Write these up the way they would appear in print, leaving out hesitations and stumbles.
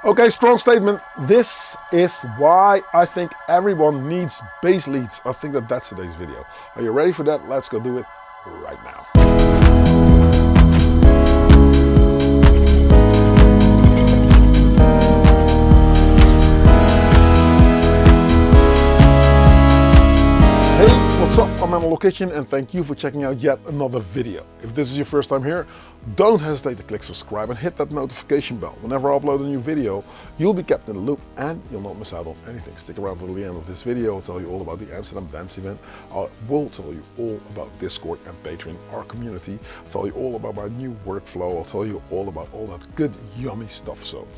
Okay, strong statement. This is why I think everyone needs bass leads. I think that's today's video. Are you ready for that? Let's go do it right now. What's up, I'm Animal Kitchen and thank you for checking out yet another video. If this is your first time here, don't hesitate to click subscribe and hit that notification bell. Whenever I upload a new video, you'll be kept in the loop and you'll not miss out on anything. Stick around till the end of this video. I'll tell you all about the Amsterdam dance event. I will tell you all about Discord and Patreon, our community. I'll tell you all about my new workflow. I'll tell you all about all that good, yummy stuff. So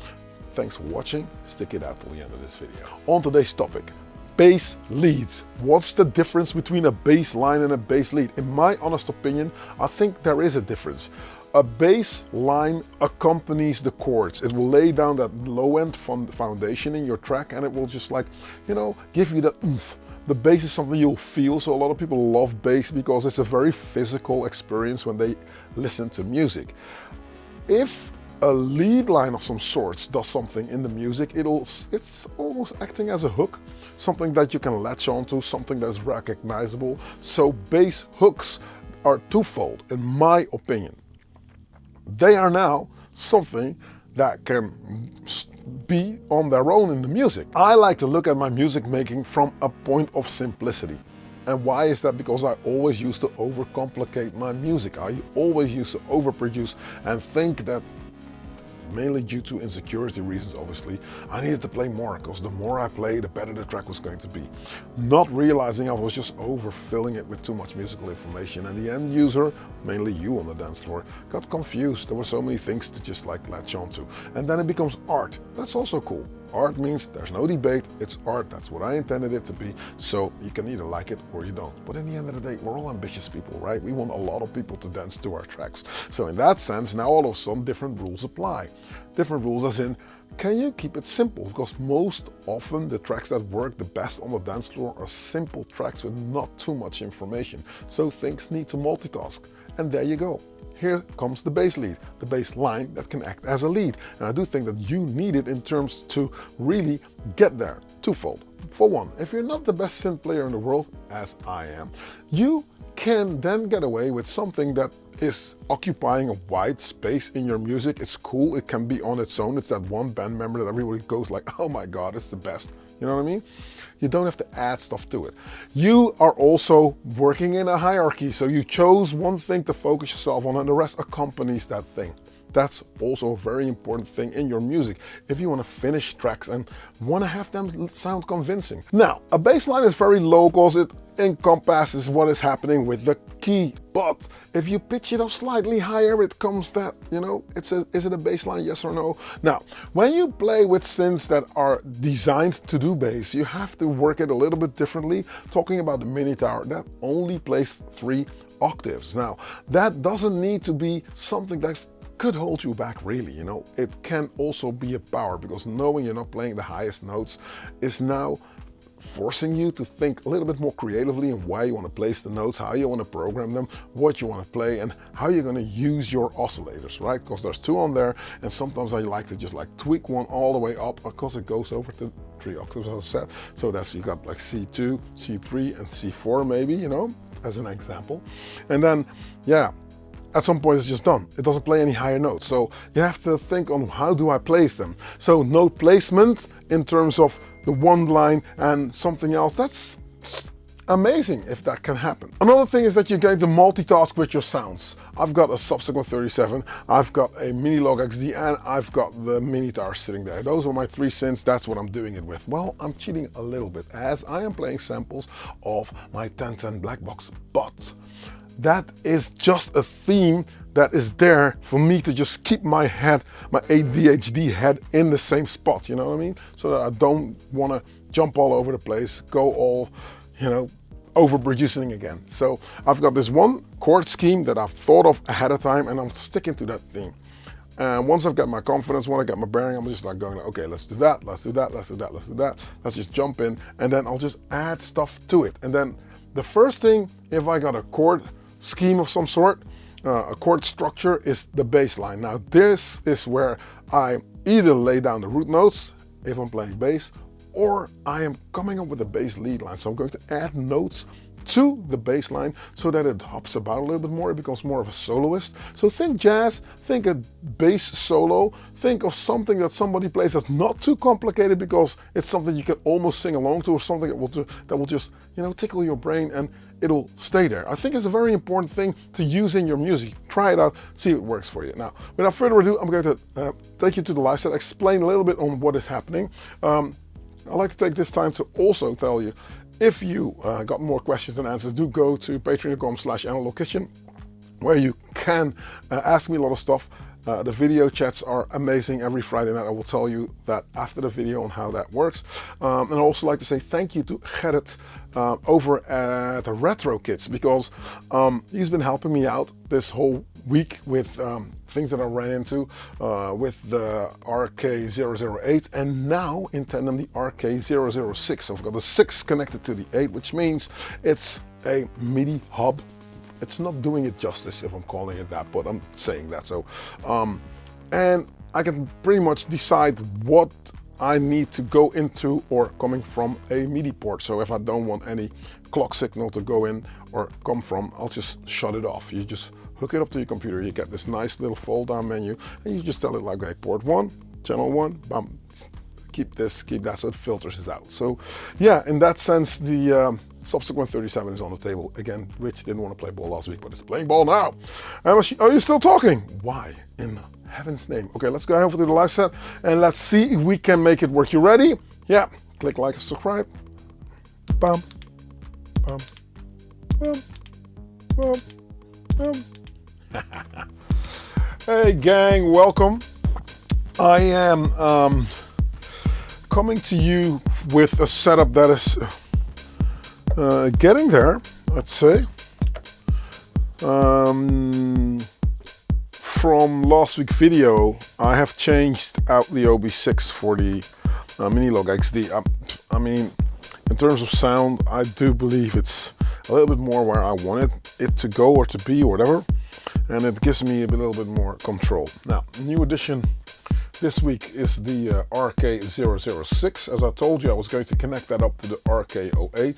thanks for watching. Stick it out till the end of this video. On today's topic, bass leads. What's the difference between a bass line and a bass lead? In my honest opinion, I think there is a difference. A bass line accompanies the chords. It will lay down that low-end foundation in your track and it will just give you that oomph. The bass is something you'll feel, so a lot of people love bass because it's a very physical experience when they listen to music. If a lead line of some sorts does something in the music, it's almost acting as a hook, something that you can latch onto, something that's recognizable. So bass hooks are twofold, in my opinion. They are now something that can be on their own in the music. I like to look at my music making from a point of simplicity. And why is that? Because I always used to overcomplicate my music. I always used to overproduce and think that, mainly due to insecurity reasons obviously, I needed to play more because the more I play, the better the track was going to be. Not realizing I was just overfilling it with too much musical information, and the end user, mainly you on the dance floor, got confused. There were so many things to just latch onto. And then it becomes art. That's also cool. Art means there's no debate, it's art, that's what I intended it to be, so you can either like it or you don't. But in the end of the day, we're all ambitious people, right? We want a lot of people to dance to our tracks. So in that sense, now all of a sudden different rules apply. Different rules as in, can you keep it simple? Because most often the tracks that work the best on the dance floor are simple tracks with not too much information. So things need to multitask. And there you go. Here comes the bass lead, the bass line that can act as a lead. And I do think that you need it in terms to really get there. Twofold. For one, if you're not the best synth player in the world, as I am, you can then get away with something that is occupying a wide space in your music. It's cool, it can be on its own. It's that one band member that everybody goes like, oh my God, it's the best. You know what I mean? You don't have to add stuff to it. You are also working in a hierarchy, so you chose one thing to focus yourself on and the rest accompanies that thing. That's also a very important thing in your music if you want to finish tracks and want to have them sound convincing. Now, a bass line is very low because it encompasses what is happening with the key, but if you pitch it up slightly higher, it comes that, is it a bass line, yes or no? Now, when you play with synths that are designed to do bass, you have to work it a little bit differently. Talking about the mini tower, that only plays 3 octaves. Now, that doesn't need to be something that could hold you back really, It can also be a power, because knowing you're not playing the highest notes is now forcing you to think a little bit more creatively on why you want to place the notes, how you want to program them, what you want to play, and how you're going to use your oscillators, right? Because there's 2 on there, and sometimes I like to just tweak one all the way up because it goes over to 3 octaves, as I said. So that's, you got C2, C3, and C4 maybe, as an example. And then, yeah, at some point it's just done. It doesn't play any higher notes. So you have to think on how do I place them. So note placement in terms of the one line and something else, that's amazing if that can happen. Another thing is that you're going to multitask with your sounds. I've got a Subsequent 37, I've got a Mini Log XD, and I've got the Mini Tower sitting there. Those are my 3 synths, that's what I'm doing it with. Well, I'm cheating a little bit as I am playing samples of my 1010 Blackbox, but that is just a theme that is there for me to just keep my head, my ADHD head, in the same spot, you know what I mean? So that I don't want to jump all over the place, go all, overproducing again. So I've got this one chord scheme that I've thought of ahead of time and I'm sticking to that theme. And once I've got my confidence, when I get my bearing, I'm just going, okay, let's do that, let's do that, let's do that, let's do that. Let's just jump in and then I'll just add stuff to it. And then the first thing, if I got a chord scheme of some sort, a chord structure, is the bass line. Now this is where I either lay down the root notes if I'm playing bass, or I am coming up with a bass lead line. So I'm going to add notes to the bass line so that it hops about a little bit more, it becomes more of a soloist. So think jazz, think a bass solo, think of something that somebody plays that's not too complicated because it's something you can almost sing along to, or something that will just, you know, tickle your brain and it'll stay there. I think it's a very important thing to use in your music. Try it out, see if it works for you. Now, without further ado, I'm going to take you to the live set, explain a little bit on what is happening. I'd like to take this time to also tell you, if you got more questions than answers, do go to patreon.com/analogkitchen, where you can ask me a lot of stuff. The video chats are amazing every Friday night. I will tell you that after the video on how that works. And I'd also like to say thank you to Gerrit over at the Retro Kids, because he's been helping me out this whole week with things that I ran into with the RK008, and now in tandem the RK006. I've got the 6 connected to the 8, which means it's a MIDI hub. It's not doing it justice if I'm calling it that, but I'm saying that. So, and I can pretty much decide what I need to go into or coming from a MIDI port. So if I don't want any clock signal to go in or come from, I'll just shut it off. You just hook it up to your computer, you get this nice little fold down menu, and you just tell it like, okay, port 1, channel 1, bam, keep this, keep that, so it filters it out. So yeah, in that sense, the subsequent 37 is on the table. Again, Rich didn't want to play ball last week, but it's playing ball now. Are you still talking? Why in heaven's name? Okay, let's go over to the live set and let's see if we can make it work. You ready? Yeah, click like and subscribe. Bum, bum, bum, bum, bum. Hey gang, welcome. I am coming to you with a setup that is getting there, let's say. From last week's video, I have changed out the OB6 for the Minilog XD. I mean, in terms of sound, I do believe it's a little bit more where I wanted it to go or to be or whatever, and it gives me a little bit more control. Now, new addition this week is the RK006. As I told you, I was going to connect that up to the RK08.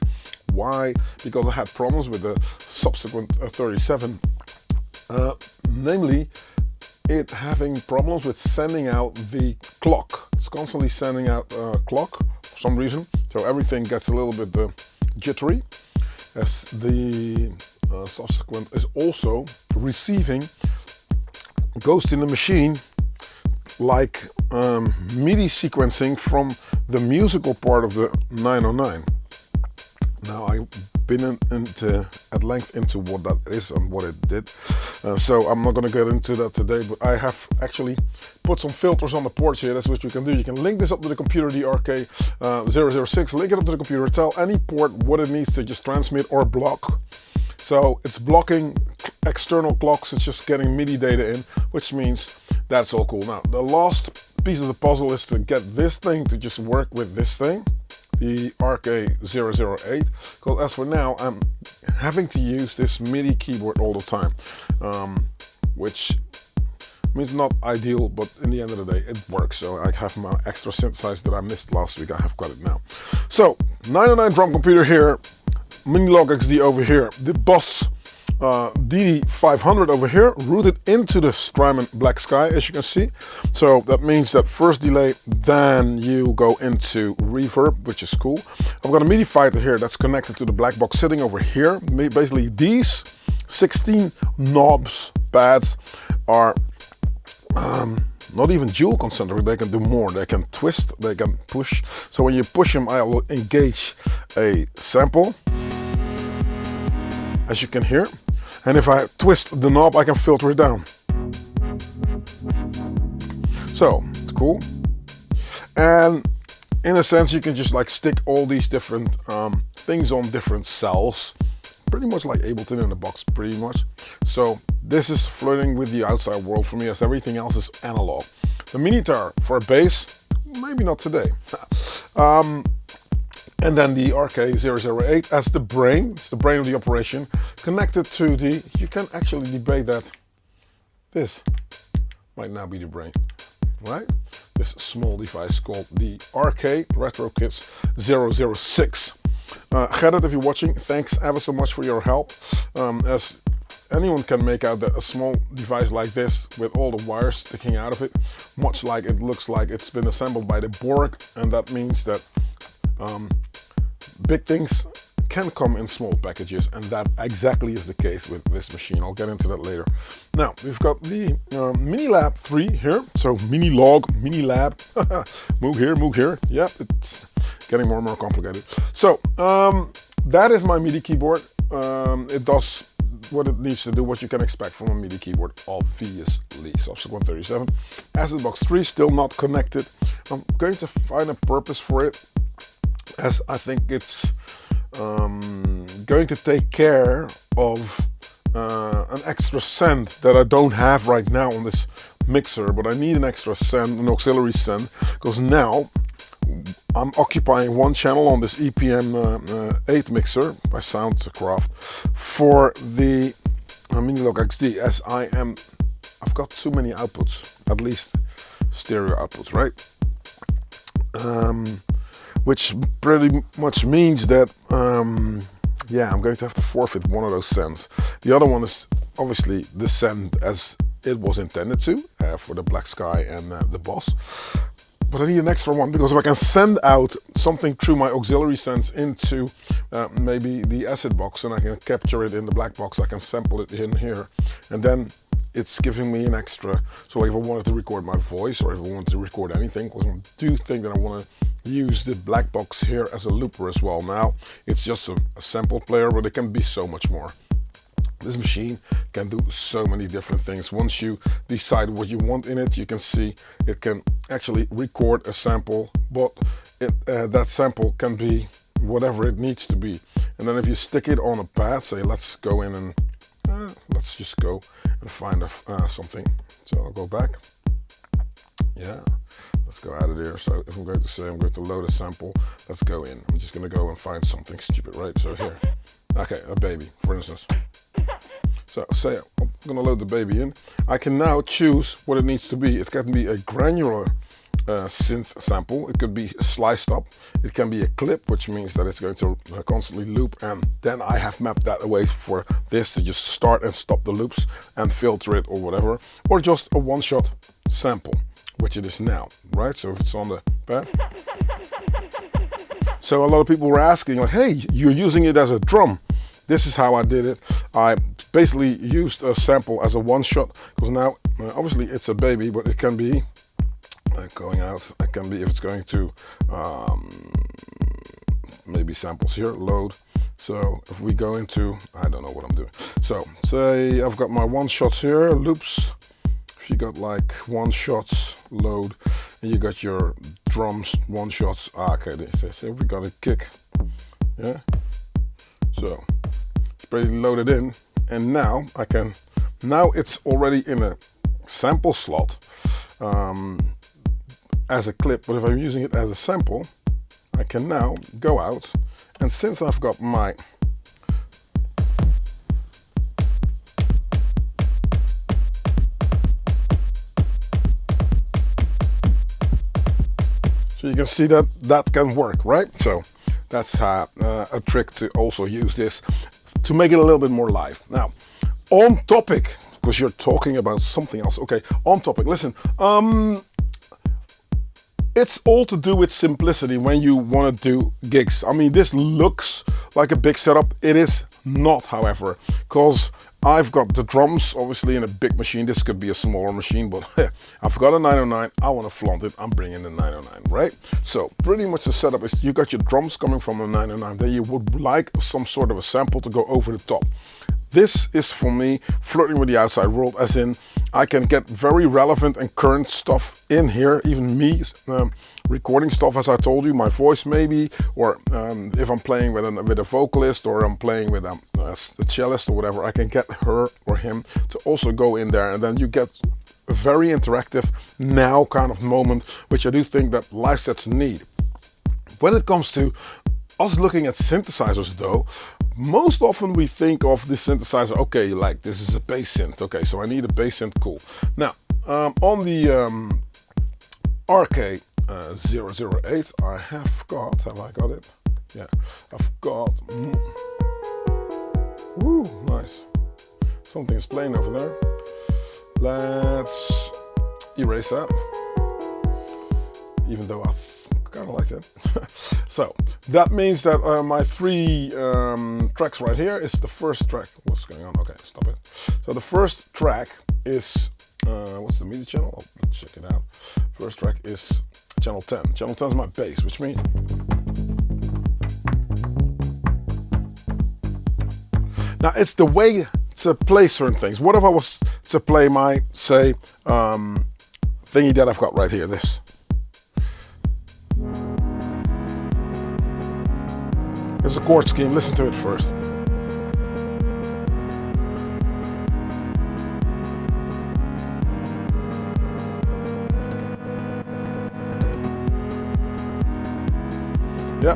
Why? Because I had problems with the subsequent 37, namely it having problems with sending out the clock. It's constantly sending out clock for some reason, so everything gets a little bit jittery, as the subsequent is also receiving Ghost in the Machine like MIDI sequencing from the musical part of the 909. Now, I've been at length into what that is and what it did, so I'm not going to get into that today, but I have actually put some filters on the ports here. That's what you can do. You can link this up to the computer, the RK006, link it up to the computer, tell any port what it needs to just transmit or block. So it's blocking external clocks, it's just getting MIDI data in, which means that's all cool. Now, the last piece of the puzzle is to get this thing to just work with this thing, the RK008, because as for now, I'm having to use this MIDI keyboard all the time, which means not ideal, but in the end of the day, it works. So I have my extra synthesizer that I missed last week. I have got it now. So 909 drum computer here, Minilog XD over here, the Boss DD500 over here, rooted into the Strymon Black Sky, as you can see. So that means that first delay, then you go into reverb, which is cool. I've got a MIDI fighter here that's connected to the Blackbox sitting over here. Basically, these 16 knobs, pads, are not even dual concentric. They can do more. They can twist, they can push. So when you push them, I will engage a sample, as you can hear. And if I twist the knob, I can filter it down. So it's cool. And in a sense, you can just like stick all these different things on different cells, pretty much like Ableton in a box, pretty much. So this is flirting with the outside world for me, as everything else is analog. The Minitar for a bass, maybe not today. And then the RK008 as the brain, it's the brain of the operation, connected to the, you can actually debate that this might now be the brain, right? this small device called the RK Retro Kits 006. Gerrit, if you're watching, thanks ever so much for your help. As anyone can make out that a small device like this with all the wires sticking out of it, much like it looks like it's been assembled by the Borg, and that means that big things can come in small packages, and that exactly is the case with this machine. I'll get into that later. Now, we've got the Minilab 3 here, so Minilog, Minilab, Moog here, Moog here. Yep, it's getting more and more complicated. So, that is my MIDI keyboard. It does what it needs to do, what you can expect from a MIDI keyboard, obviously. Subsequent 37. Acid Box 3 still not connected. I'm going to find a purpose for it, as I think it's going to take care of an extra send that I don't have right now on this mixer, but I need an extra send, an auxiliary send, because now I'm occupying one channel on this EPM 8 mixer by Soundcloud for the Minilog XD, as I've got too many outputs, at least stereo outputs, right? Which pretty much means that, yeah, I'm going to have to forfeit one of those sends. The other one is obviously the send as it was intended to, for the Black Sky and the Boss. But I need an extra one, because if I can send out something through my auxiliary sends into maybe the Acid Box, and I can capture it in the Blackbox, I can sample it in here, and then it's giving me an extra. So if I wanted to record my voice, or if I wanted to record anything, because I do think that I want to use the Blackbox here as a looper as well. Now it's just a sample player, but it can be so much more. This machine can do so many different things. Once you decide what you want in it, you can see it can actually record a sample, but that sample can be whatever it needs to be. And then if you stick it on a pad, say let's go in and let's just go and find something. So I'll go back. Yeah, let's go out of there. So if I'm going to say I'm going to load a sample, let's go in. I'm just going to go and find something stupid, right? So here, okay, a baby, for instance. So say I'm going to load the baby in. I can now choose what it needs to be. It can be a granular synth sample. It could be sliced up. It can be a clip, which means that it's going to constantly loop, and then I have mapped that away for this to just start and stop the loops and filter it or whatever, or just a one-shot sample, which it is now, right? So if it's on the pad. So a lot of people were asking, like, hey, you're using it as a drum. This is how I did it. I basically used a sample as a one-shot, because now obviously it's a baby, but it can be going out. It can be, if it's going to maybe samples here, load. So if we go into, I don't know what I'm doing. So say I've got my one-shots here, loops. If you got like one-shots, load, and you got your drums, one-shots. Okay, they say we got a kick. Yeah. So it's basically loaded in, and now I can. Now it's already in a sample slot as a clip. But if I'm using it as a sample, I can now go out, and since I've got my so you can see that that can work, right? So that's a trick to also use this to make it a little bit more live. Now, on topic, because you're talking about something else. Okay, on topic. Listen, it's all to do with simplicity when you want to do gigs. I mean, this looks like a big setup. It is not, however, because I've got the drums obviously in a big machine. This could be a smaller machine, but I've got a 909. I want to flaunt it. I'm bringing the 909, right? So pretty much the setup is you got your drums coming from a 909. Then you would like some sort of a sample to go over the top. This is for me flirting with the outside world, as in I can get very relevant and current stuff in here, even me recording stuff, as I told you, my voice maybe, or if I'm playing with a vocalist, or I'm playing with a cellist or whatever, I can get her or him to also go in there, and then you get a very interactive now kind of moment, which I do think that live sets need. When it comes to us looking at synthesizers though, most often we think of the synthesizer, okay, like this is a bass synth, okay, so I need a bass synth, cool. Now, on the RK008. I have I got it? Yeah, I've got, woo, nice. Something's playing over there. Let's erase that, even though I kind of like it. So that means that my 3 tracks right here is the first track. What's going on? Okay, stop it. So the first track is, what's the MIDI channel? Let's check it out. First track is channel 10. Channel 10 is my bass, which means now it's the way to play certain things. What if I was to play my, say, thingy that I've got right here, this. This is a chord scheme, listen to it first. Yeah,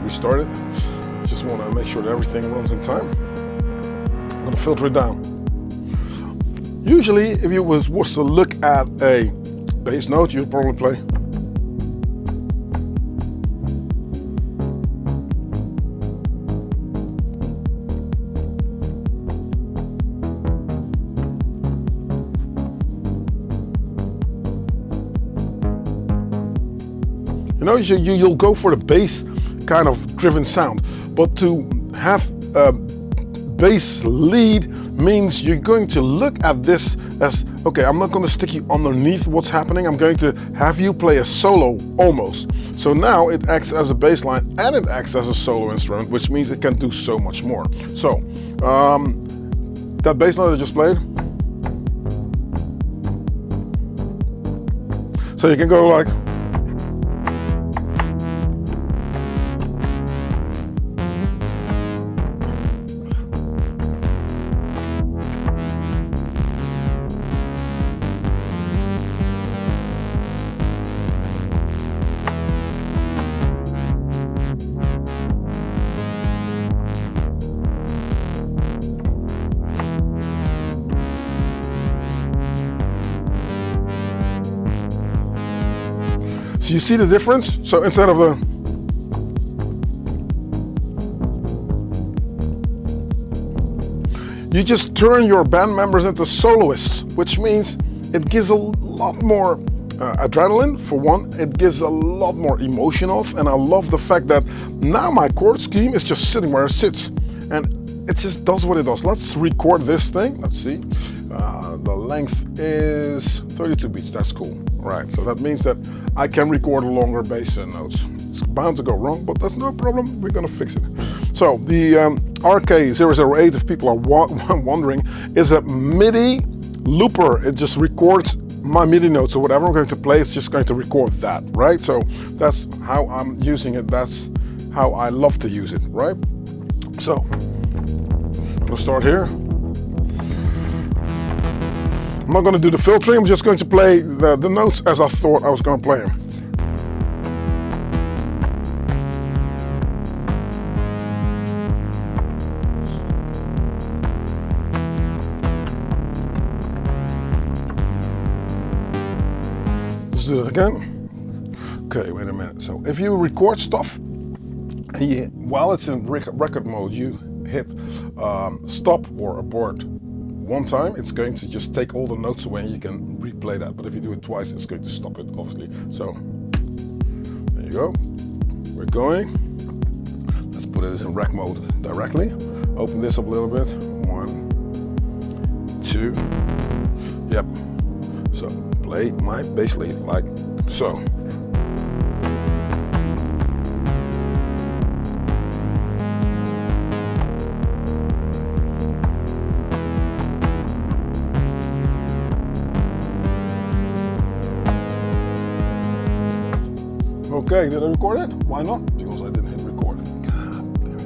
we started. Just want to make sure that everything runs in time. I'm gonna filter it down. Usually, if you was to look at a bass note, you'd probably play. You know, you'll go for the bass kind of driven sound, but to have a bass lead means you're going to look at this as, okay, I'm not going to stick you underneath what's happening, I'm going to have you play a solo almost. So now it acts as a bass line and it acts as a solo instrument, which means it can do so much more. So, that bass line I just played, so you can go like, so you see the difference? So instead of the, you just turn your band members into soloists, which means it gives a lot more adrenaline for one, it gives a lot more emotion off, and I love the fact that now my chord scheme is just sitting where it sits, and it just does what it does. Let's record this thing, let's see. The length is 32 beats, that's cool. Right, so that means that I can record longer bass notes. It's bound to go wrong, but that's no problem, we're gonna fix it. So the RK008, if people are wondering, is a MIDI looper. It just records my MIDI notes or whatever I'm going to play, it's just going to record that, right? So that's how I'm using it, that's how I love to use it, right? So, I'm gonna start here. I'm not going to do the filtering, I'm just going to play the notes as I thought I was going to play them. Let's do it again. Okay, wait a minute. So if you record stuff, and while it's in record mode, you hit stop or abort one time, it's going to just take all the notes away and you can replay that. But if you do it twice, it's going to stop it, obviously. So, there you go. We're going. Let's put it in rec mode directly. Open this up a little bit. 1, 2. Yep. So, play my bass lead like so. Okay, did I record it? Why not? Because I didn't hit record. God damn it.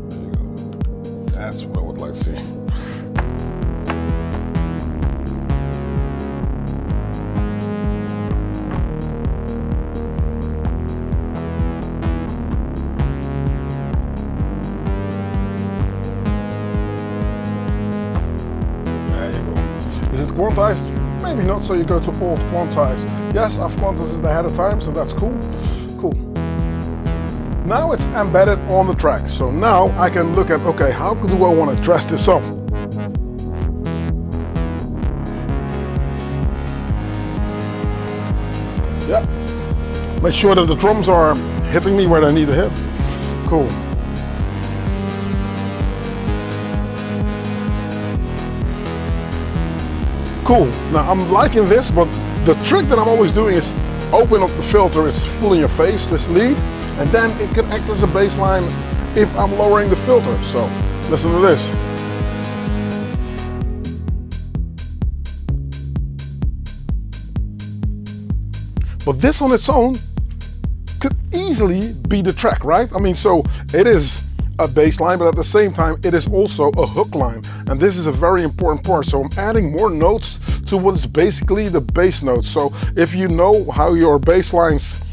There you go. That's what I would like to see. quantized? Maybe not, so you go to alt quantize. Yes, I've quantized it ahead of time, so that's cool. Cool. Now it's embedded on the track. So now I can look at, okay, how do I want to dress this up? Yeah. Make sure that the drums are hitting me where they need to hit. Cool. Cool. Now I'm liking this, but the trick that I'm always doing is open up the filter, it's full in your face, this lead, and then it can act as a bass line if I'm lowering the filter. So listen to this. But this on its own could easily be the track, right? I mean, so it is a bass line, but at the same time it is also a hook line, and this is a very important part. So I'm adding more notes to what is basically the bass notes. So if you know how your bass lines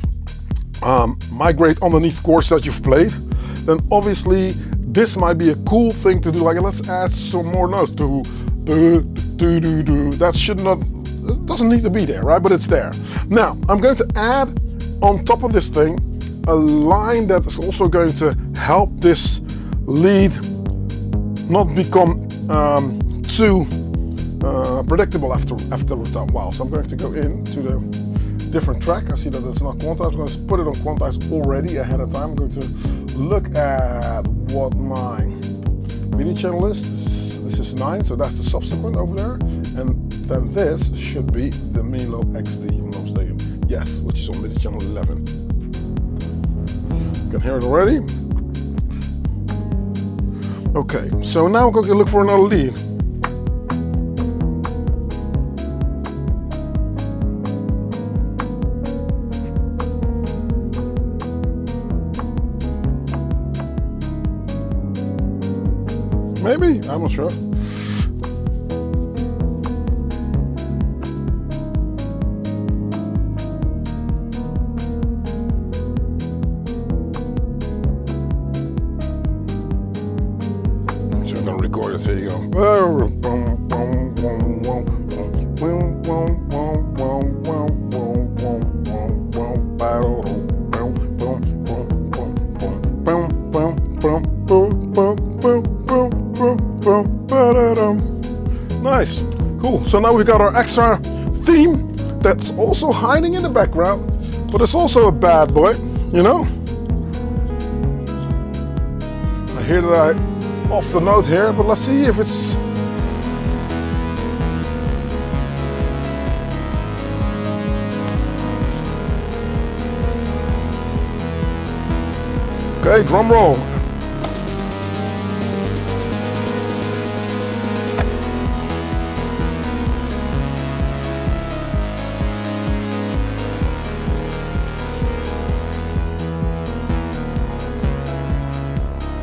migrate underneath chords that you've played, then obviously this might be a cool thing to do. Like, let's add some more notes. Do. That should not, it doesn't need to be there, right? But it's there. Now I'm going to add on top of this thing a line that is also going to help this lead not become too predictable after a while. So I'm going to go into the different track. I see that it's not quantized. I'm going to put it on quantized already ahead of time. I'm going to look at what my MIDI channel is. This is 9, so that's the subsequent over there. And then this should be the Milo XD, if I'm not mistaken. Yes, which is on MIDI channel 11. You can hear it already. Okay, so now I'm going to look for another lead. Maybe, I'm not sure. So I'm gonna record it, here you go. Nice, cool. So now we got our extra theme that's also hiding in the background, but it's also a bad boy, you know? I hear that I off the note here, but let's see if it's... Okay, drum roll.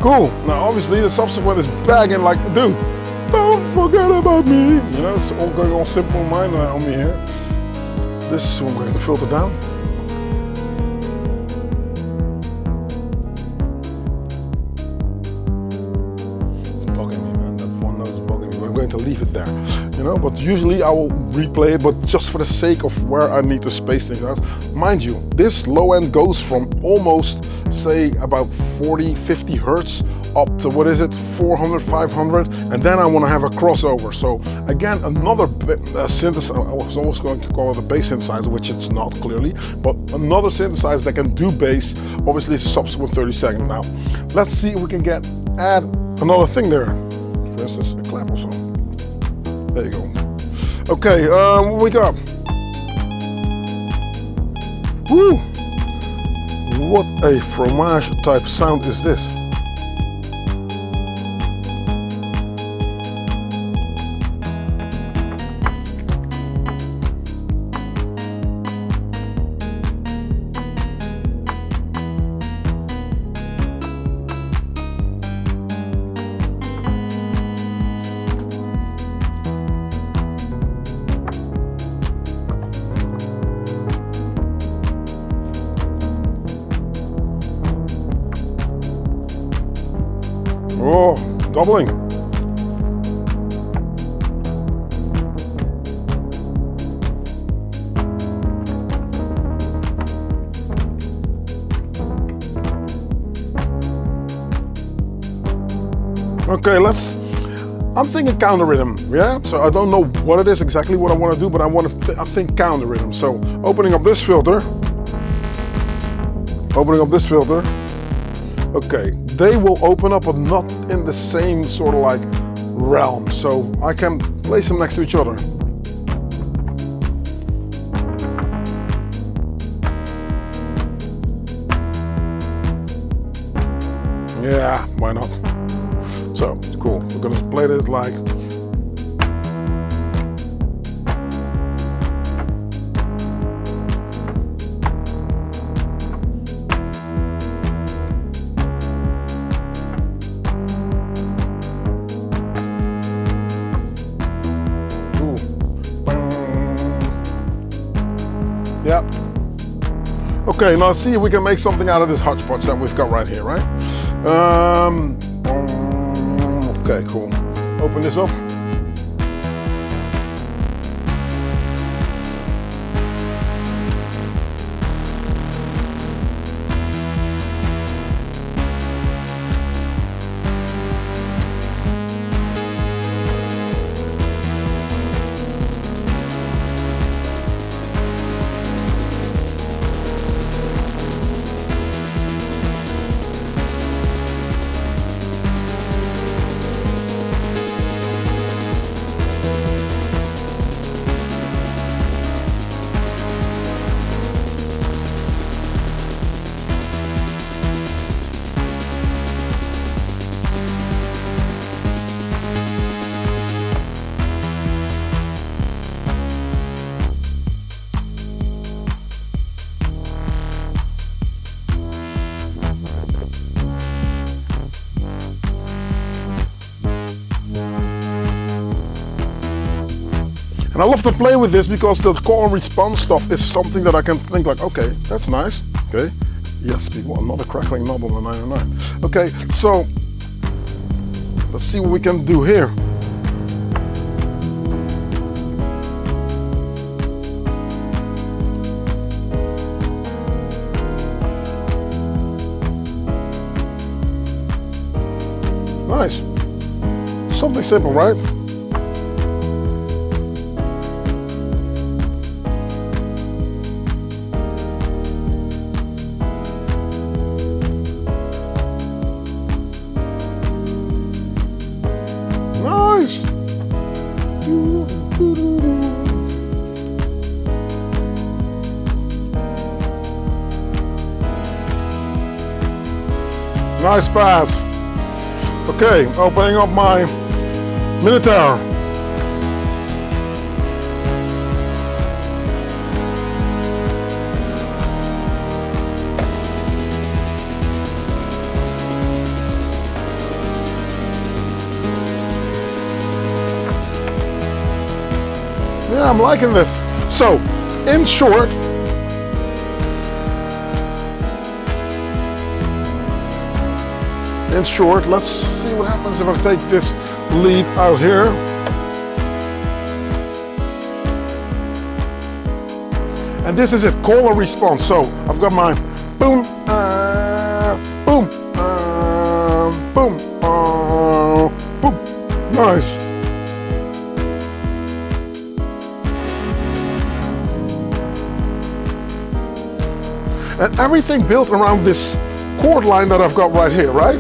Cool. Now obviously the subsequent is bagging like, dude, don't forget about me. You know, it's all going on simple mind on me here. This is what I'm going to filter down. It's bugging me, man. That one note is bugging me. I'm going to leave it there. You know, but usually I will replay it, but just for the sake of where I need to space things out. Mind you, this low end goes from almost, say, about 40, 50 hertz up to, what is it, 400, 500, and then I want to have a crossover. So again, another synthesizer, I was always going to call it a bass synthesizer, which it's not clearly, but another synthesizer that can do bass. Obviously it's a subsequent 32nd. Now, let's see if we can add another thing there. For instance, a clap or something. There you go. Okay, what we got? Woo! What a fromage type sound is this? Oh, doubling. Okay, I'm thinking counter rhythm, yeah? So I don't know what it is exactly what I want to do, but I think counter rhythm. So opening up this filter. Okay, they will open up but not in the same sort of like realm. So I can place them next to each other. Yeah, why not? So, cool. We're gonna play this like. Cool. Yeah. Okay, now let's see if we can make something out of this hodgepodge that we've got right here, right? Okay, cool. Open this up. And I love to play with this because the call and response stuff is something that I can think like, okay, that's nice. Okay, yes, people, another crackling knob on the 909. Okay, so let's see what we can do here. Nice. Something simple, right? Nice. Nice pass. Okay, opening up my Minotaur. Yeah, I'm liking this. So, in short, let's see what happens if I take this lead out here. And this is it, call and response. So I've got my boom, boom, boom, boom. Nice. And everything built around this chord line that I've got right here, right?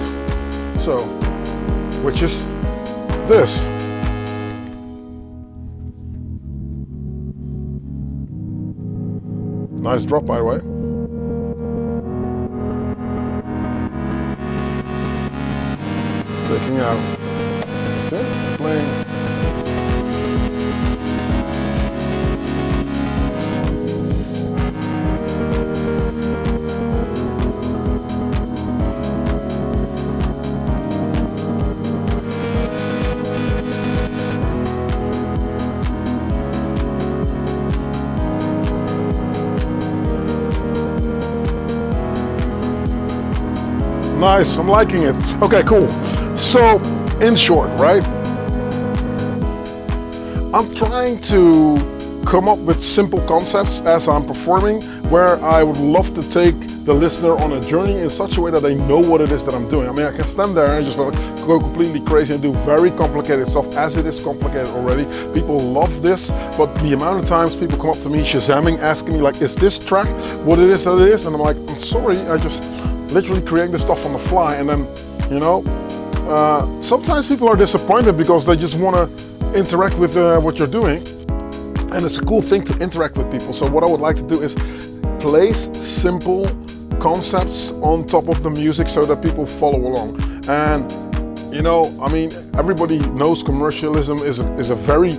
So, which is this. Nice drop, by the way. Taking out synth, playing. Nice, I'm liking it. Okay, cool. So, in short, right? I'm trying to come up with simple concepts as I'm performing, where I would love to take the listener on a journey in such a way that they know what it is that I'm doing. I mean, I can stand there and just like go completely crazy and do very complicated stuff, as it is complicated already. People love this, but the amount of times people come up to me shazamming, asking me like, is this track what it is that it is? And I'm like, I'm sorry, I just literally create this stuff on the fly. And then, you know, sometimes people are disappointed because they just want to interact with what you're doing. And it's a cool thing to interact with people. So what I would like to do is place simple concepts on top of the music so that people follow along. And you know, I mean, everybody knows commercialism is a very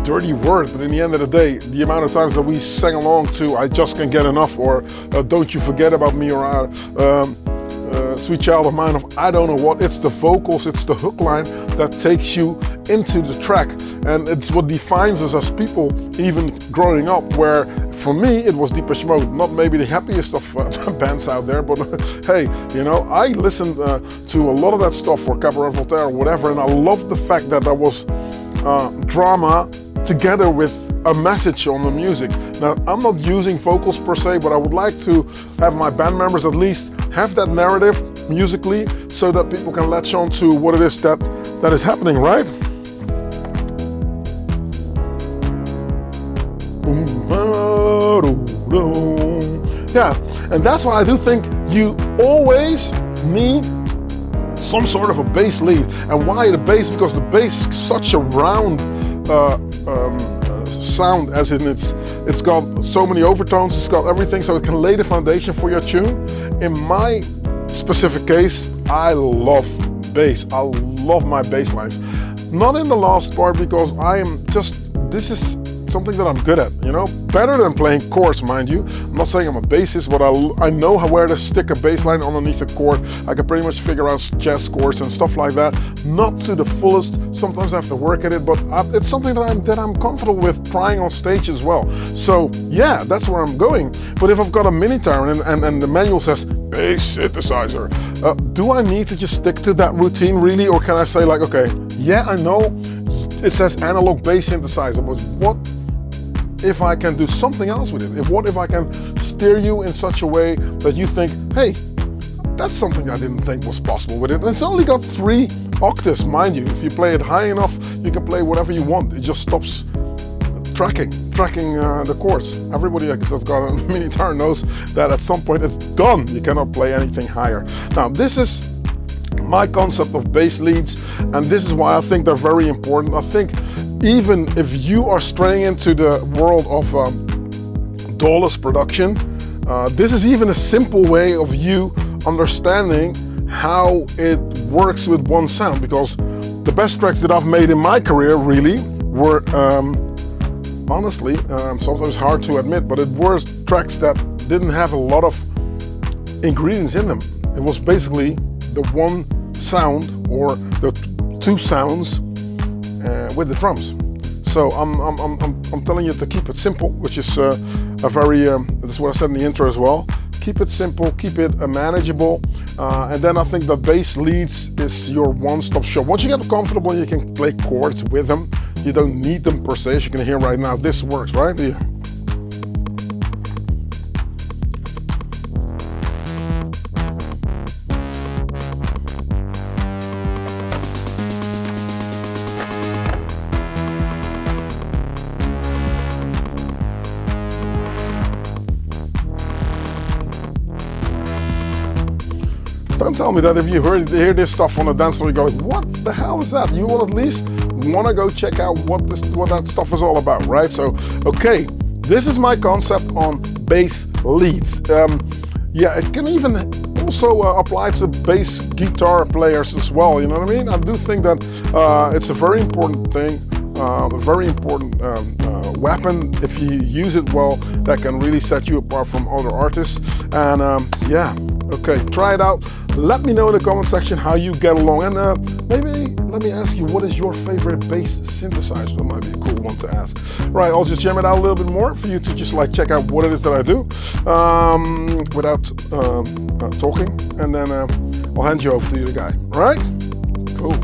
dirty word, but in the end of the day, the amount of times that we sang along to I Just Can't Get Enough, or Don't You Forget About Me, or Sweet Child of Mine, of I don't know what, it's the vocals, it's the hook line that takes you into the track. And it's what defines us as people, even growing up, where for me it was Depeche Mode, not maybe the happiest of bands out there, but hey, you know, I listened to a lot of that stuff, for Cabaret Voltaire or whatever, and I loved the fact that there was drama together with a message on the music. Now, I'm not using vocals per se, but I would like to have my band members at least have that narrative musically, so that people can latch on to what it is that is happening, right? Yeah, and that's why I do think you always need some sort of a bass lead. And why the bass? Because the bass is such a round sound, as in it's got so many overtones, it's got everything, so it can lay the foundation for your tune. In my specific case, I love bass. I love my bass lines. Not in the last part, because this is something that I'm good at, you know, better than playing chords, mind you. I'm not saying I'm a bassist, but I know where to stick a bass line underneath a chord. I can pretty much figure out jazz chords and stuff like that. Not to the fullest. Sometimes I have to work at it, but it's something that I'm comfortable with trying on stage as well. So yeah, that's where I'm going. But if I've got a mini guitar and the manual says bass synthesizer, do I need to just stick to that routine really, or can I say like, okay, yeah, I know it says analog bass synthesizer, but what if I can do something else with it? What if I can steer you in such a way that you think, hey, that's something I didn't think was possible with it. And it's only got 3 octaves, mind you. If you play it high enough, you can play whatever you want. It just stops tracking the chords. Everybody that's got a mini guitar knows that at some point it's done. You cannot play anything higher. Now, this is my concept of bass leads, and this is why I think they're very important. I think even if you are straying into the world of DAWless production, this is even a simple way of you understanding how it works with one sound, because the best tracks that I've made in my career really were, honestly, sometimes hard to admit, but it were tracks that didn't have a lot of ingredients in them. It was basically the one sound or the 2 sounds with the drums. So I'm telling you to keep it simple, which is a very that's what I said in the intro as well. Keep it simple, keep it manageable, and then I think the bass leads is your one-stop shop. Once you get comfortable, you can play chords with them. You don't need them per se. As you can hear right now, this works, right? Don't tell me that if you hear this stuff on the dance floor, you go, what the hell is that? You will at least want to go check out what that stuff is all about, right? So, okay, this is my concept on bass leads. Yeah, it can even also apply to bass guitar players as well, you know what I mean? I do think that it's a very important thing, a very important weapon. If you use it well, that can really set you apart from other artists. And yeah, okay, try it out. Let me know in the comment section how you get along, and maybe let me ask you, what is your favorite bass synthesizer? That might be a cool one to ask. Right, I'll just jam it out a little bit more for you to just like check out what it is that I do without talking, and then I'll hand you over to the guy. All right? Cool.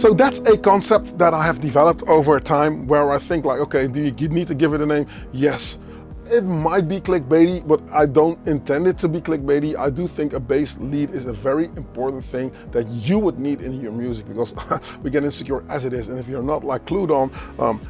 So that's a concept that I have developed over time, where I think like, okay, do you need to give it a name? Yes. It might be clickbaity, but I don't intend it to be clickbaity. I do think a bass lead is a very important thing that you would need in your music, because we get insecure as it is. And if you're not like clued on,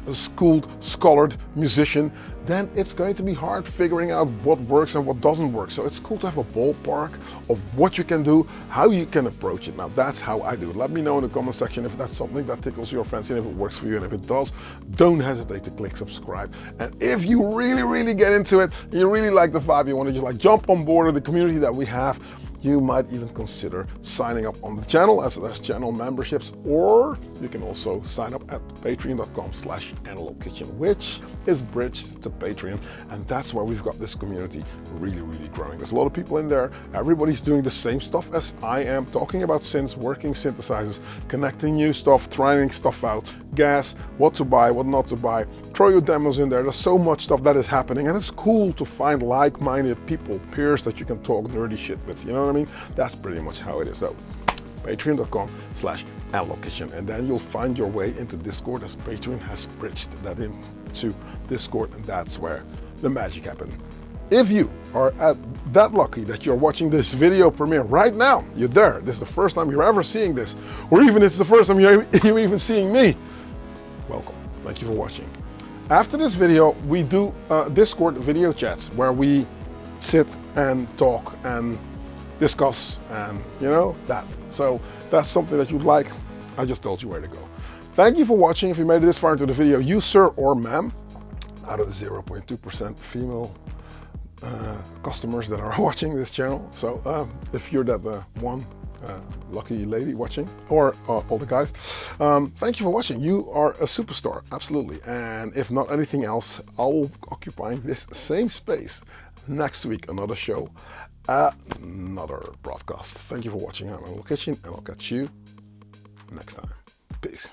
a schooled, scholared musician, then it's going to be hard figuring out what works and what doesn't work. So it's cool to have a ballpark of what you can do, how you can approach it. Now that's how I do it. Let me know in the comment section if that's something that tickles your fancy and if it works for you. And if it does, don't hesitate to click subscribe. And if you really get into it, you really like the vibe, you want to just like jump on board with the community that we have, you might even consider signing up on the channel as channel memberships, or you can also sign up at patreon.com/analogkitchen, which is bridged to Patreon, and that's where we've got this community really growing. There's a lot of people in there. Everybody's doing the same stuff as I am, talking about synths, working synthesizers, connecting new stuff, trying stuff out, gas, what to buy, what not to buy. Throw your demos in there. There's so much stuff that is happening, and it's cool to find like-minded people, peers that you can talk nerdy shit with, you know what I mean? That's pretty much how it is. So patreon.com/analogkitchen, and then you'll find your way into Discord, as Patreon has bridged that into Discord, and that's where the magic happens. If you are that lucky that you're watching this video premiere right now, you're there, this is the first time you're ever seeing this, or even it's the first time you're even seeing me, welcome. Thank you for watching. After this video, we do Discord video chats where we sit and talk and discuss, and you know that. So that's something that you'd like. I just told you where to go. Thank you for watching. If you made it this far into the video, you sir or ma'am, out of the 0.2% female customers that are watching this channel. So if you're that one lucky lady watching, or all the guys, thank you for watching. You are a superstar, absolutely. And if not anything else, I'll occupying this same space next week, another show, another broadcast. Thank you for watching. I'm Analog Kitchen, and I'll catch you next time. Peace.